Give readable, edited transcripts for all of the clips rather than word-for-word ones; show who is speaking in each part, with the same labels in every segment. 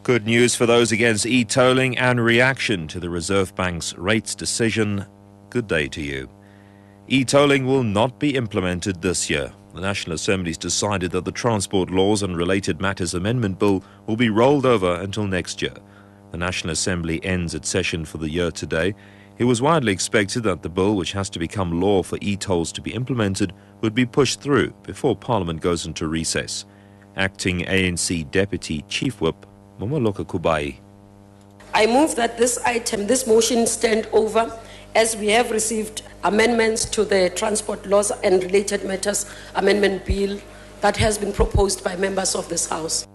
Speaker 1: Good news for those against e-tolling and reaction to the Reserve Bank's rates decision. Good day to you. E-tolling will not be implemented this year. The National Assembly's decided that the Transport Laws and Related Matters Amendment Bill will be rolled over until next year. The National Assembly ends its session for the year today. It was widely expected that the bill, which has to become law for e-tolls to be implemented, would be pushed through before Parliament goes into recess. Acting ANC Deputy Chief Whip Momoloka Kubai.
Speaker 2: I move that this motion stand over, as we have received amendments to the Transport Laws and Related Matters Amendment Bill that has been proposed by members of this House.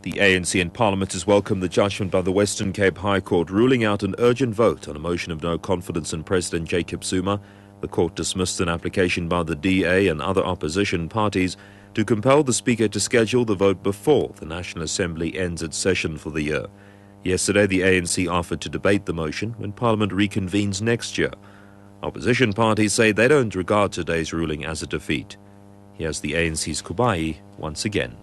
Speaker 1: The ANC in Parliament has welcomed the judgment by the Western Cape High Court ruling out an urgent vote on a motion of no confidence in President Jacob Zuma. The court dismissed an application by the DA and other opposition parties to compel the Speaker to schedule the vote before the National Assembly ends its session for the year. Yesterday, the ANC offered to debate the motion when Parliament reconvenes next year. Opposition parties say they don't regard today's ruling as a defeat. Here's the ANC's Kubai once again.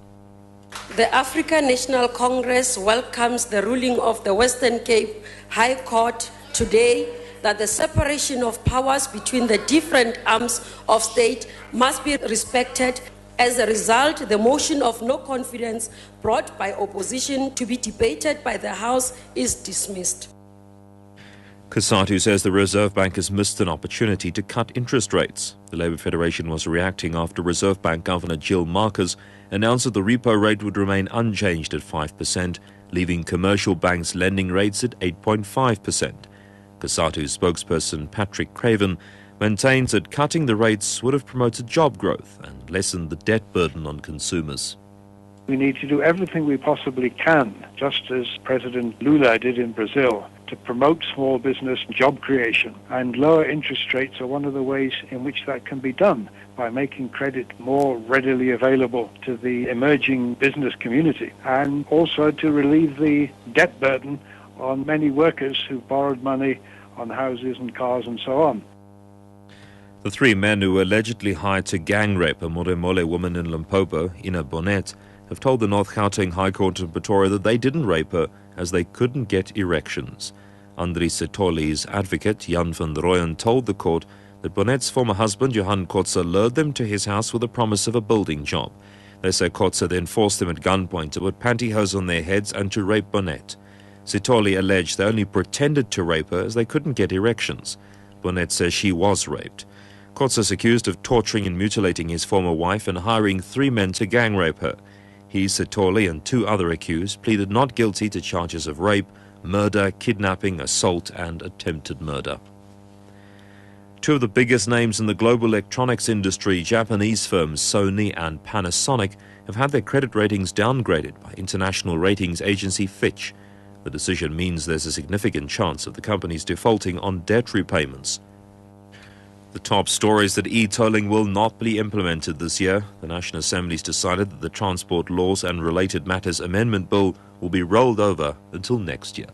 Speaker 2: The African National Congress welcomes the ruling of the Western Cape High Court today that the separation of powers between the different arms of state must be respected. As a result, the motion of no confidence brought by opposition to be debated by the House is dismissed.
Speaker 1: Kasatu says the Reserve Bank has missed an opportunity to cut interest rates. The Labour Federation was reacting after Reserve Bank Governor Gill Marcus announced that the repo rate would remain unchanged at 5%, leaving commercial banks' lending rates at 8.5%. Kasatu's spokesperson Patrick Craven maintains that cutting the rates would have promoted job growth and lessened the debt burden on consumers.
Speaker 3: We need to do everything we possibly can, just as President Lula did in Brazil, to promote small business and job creation. And lower interest rates are one of the ways in which that can be done, by making credit more readily available to the emerging business community, and also to relieve the debt burden on many workers who borrowed money on houses and cars and so on.
Speaker 1: The three men who were allegedly hired to gang rape a Moremole woman in Limpopo, Ina Bonnet, have told the North Gauteng High Court in Pretoria that they didn't rape her as they couldn't get erections. Andri Setoli's advocate, Jan van Rooyen, told the court that Bonnet's former husband, Johan Kotze, lured them to his house with the promise of a building job. They say Kotze then forced them at gunpoint to put pantyhose on their heads and to rape Bonnet. Setoli alleged they only pretended to rape her as they couldn't get erections. Bonnet says she was raped. Kotze is accused of torturing and mutilating his former wife and hiring three men to gang rape her. He, Setoli, and two other accused pleaded not guilty to charges of rape, murder, kidnapping, assault, and attempted murder. Two of the biggest names in the global electronics industry, Japanese firms Sony and Panasonic, have had their credit ratings downgraded by international ratings agency Fitch. The decision means there's a significant chance of the companies defaulting on debt repayments. The top story is that e-tolling will not be implemented this year. The National Assembly's decided that the Transport Laws and Related Matters Amendment Bill will be rolled over until next year.